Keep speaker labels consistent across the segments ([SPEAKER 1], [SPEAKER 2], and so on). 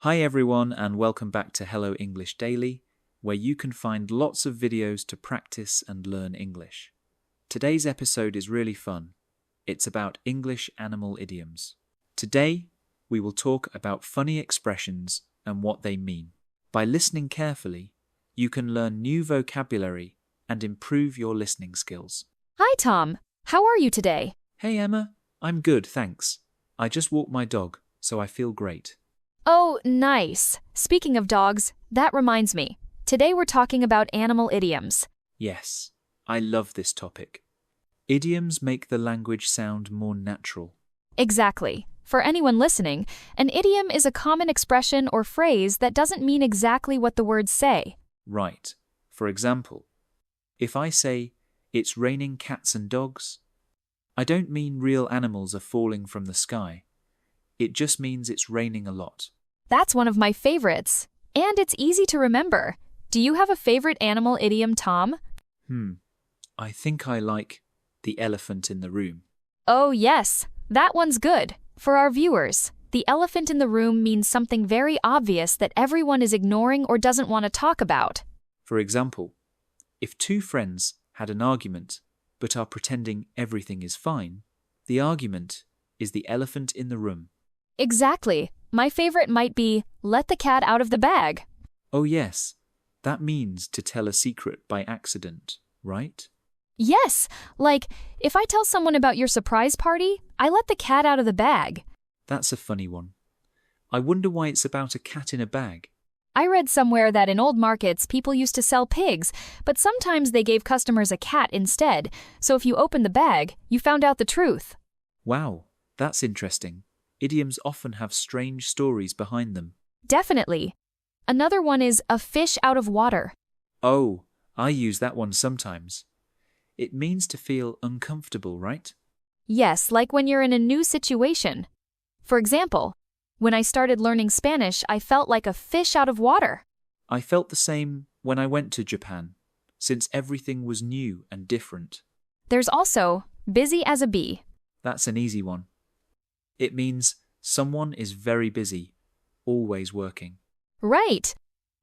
[SPEAKER 1] Hi everyone and welcome back to Hello English Daily, where you can find lots of videos to practice and learn English. Today's episode is really fun. It's about English animal idioms. Today, we will talk about funny expressions and what they mean. By listening carefully, you can learn new vocabulary and improve your listening skills.
[SPEAKER 2] Hi, Tom. How are you today?
[SPEAKER 1] Hey Emma, I'm good, thanks. I just walked my dog, so I feel great.
[SPEAKER 2] Oh, nice. Speaking of dogs, that reminds me. Today we're talking about animal idioms.
[SPEAKER 1] Yes, I love this topic. Idioms make the language sound more natural.
[SPEAKER 2] Exactly. For anyone listening, an idiom is a common expression or phrase that doesn't mean exactly what the words say.
[SPEAKER 1] Right. For example, if I say, "It's raining cats and dogs," I don't mean real animals are falling from the sky. It just means it's raining a lot.
[SPEAKER 2] That's one of my favorites. And it's easy to remember. Do you have a favorite animal idiom, Tom?
[SPEAKER 1] I think I like the elephant in the room.
[SPEAKER 2] Oh, yes. That one's good. For our viewers, the elephant in the room means something very obvious that everyone is ignoring or doesn't want to talk about.
[SPEAKER 1] For example, if two friends had an argument but are pretending everything is fine, the argument is the elephant in the room.
[SPEAKER 2] Exactly. My favorite might be, let the cat out of the bag.
[SPEAKER 1] Oh yes, that means to tell a secret by accident, right?
[SPEAKER 2] Yes, like, if I tell someone about your surprise party, I let the cat out of the bag.
[SPEAKER 1] That's a funny one. I wonder why it's about a cat in a bag.
[SPEAKER 2] I read somewhere that in old markets people used to sell pigs, but sometimes they gave customers a cat instead, so if you opened the bag, you found out the truth.
[SPEAKER 1] Wow, that's interesting. Idioms often have strange stories behind them.
[SPEAKER 2] Definitely. Another one is a fish out of water.
[SPEAKER 1] Oh, I use that one sometimes. It means to feel uncomfortable, right?
[SPEAKER 2] Yes, like when you're in a new situation. For example, when I started learning Spanish, I felt like a fish out of water.
[SPEAKER 1] I felt the same when I went to Japan, since everything was new and different.
[SPEAKER 2] There's also busy as a bee.
[SPEAKER 1] That's an easy one. It means someone is very busy, always working.
[SPEAKER 2] Right.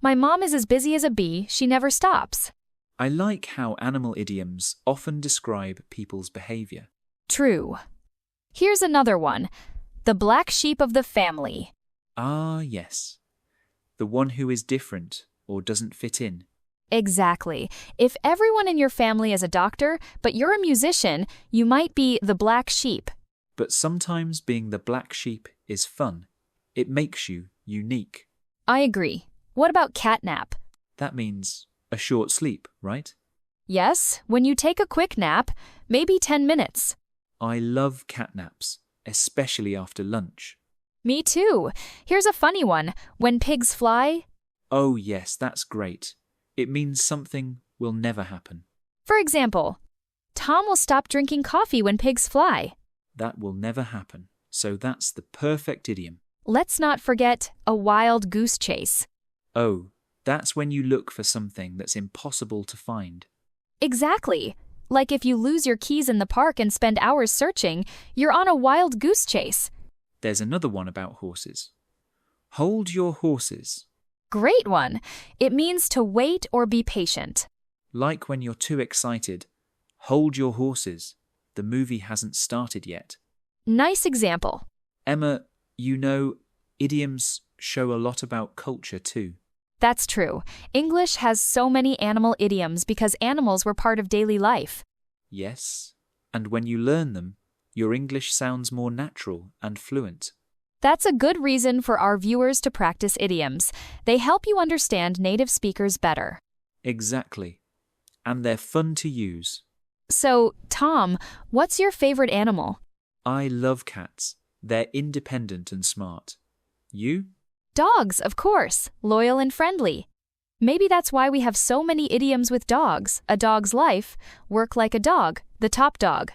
[SPEAKER 2] My mom is as busy as a bee, she never stops.
[SPEAKER 1] I like how animal idioms often describe people's behavior.
[SPEAKER 2] True. Here's another one. The black sheep of the family.
[SPEAKER 1] Ah, yes. The one who is different or doesn't fit in.
[SPEAKER 2] Exactly. If everyone in your family is a doctor, but you're a musician, you might be the black sheep.
[SPEAKER 1] But sometimes being the black sheep is fun. It makes you unique.
[SPEAKER 2] I agree. What about catnap?
[SPEAKER 1] That means a short sleep, right?
[SPEAKER 2] Yes, when you take a quick nap, maybe 10 minutes.
[SPEAKER 1] I love catnaps, especially after lunch.
[SPEAKER 2] Me too. Here's a funny one. When pigs fly.
[SPEAKER 1] Oh yes, that's great. It means something will never happen.
[SPEAKER 2] For example, Tom will stop drinking coffee when pigs fly.
[SPEAKER 1] That will never happen. So that's the perfect idiom.
[SPEAKER 2] Let's not forget a wild goose chase.
[SPEAKER 1] Oh, that's when you look for something that's impossible to find.
[SPEAKER 2] Exactly. Like if you lose your keys in the park and spend hours searching, you're on a wild goose chase.
[SPEAKER 1] There's another one about horses. Hold your horses.
[SPEAKER 2] Great one. It means to wait or be patient.
[SPEAKER 1] Like when you're too excited. Hold your horses. The movie hasn't started yet.
[SPEAKER 2] Nice example.
[SPEAKER 1] Emma, you know, idioms show a lot about culture too.
[SPEAKER 2] That's true. English has so many animal idioms because animals were part of daily life.
[SPEAKER 1] Yes, and when you learn them, your English sounds more natural and fluent.
[SPEAKER 2] That's a good reason for our viewers to practice idioms. They help you understand native speakers better.
[SPEAKER 1] Exactly. And they're fun to use.
[SPEAKER 2] So, Tom, what's your favorite animal?
[SPEAKER 1] I love cats. They're independent and smart. You?
[SPEAKER 2] Dogs, of course, loyal and friendly. Maybe that's why we have so many idioms with dogs. A dog's life, work like a dog, the top dog.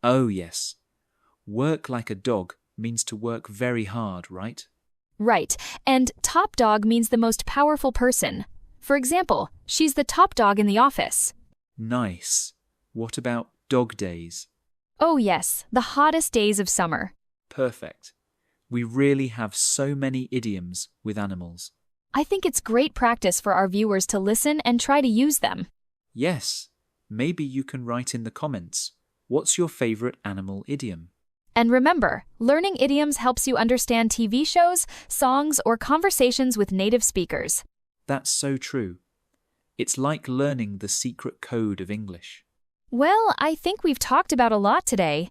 [SPEAKER 1] Oh yes. Work like a dog means to work very hard, right?
[SPEAKER 2] Right, and top dog means the most powerful person. For example, she's the top dog in the office.
[SPEAKER 1] Nice. What about dog days?
[SPEAKER 2] Oh yes, the hottest days of summer.
[SPEAKER 1] Perfect. We really have so many idioms with animals.
[SPEAKER 2] I think it's great practice for our viewers to listen and try to use them.
[SPEAKER 1] Yes, maybe you can write in the comments, what's your favorite animal idiom?
[SPEAKER 2] And remember, learning idioms helps you understand TV shows, songs, or conversations with native speakers.
[SPEAKER 1] That's so true. It's like learning the secret code of English.
[SPEAKER 2] Well, I think we've talked about a lot today.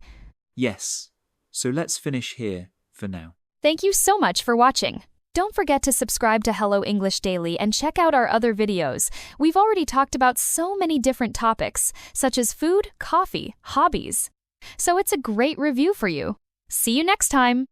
[SPEAKER 1] Yes, so let's finish here for now.
[SPEAKER 2] Thank you so much for watching. Don't forget to subscribe to Hello English Daily and check out our other videos. We've already talked about so many different topics, such as food, coffee, hobbies. So it's a great review for you. See you next time.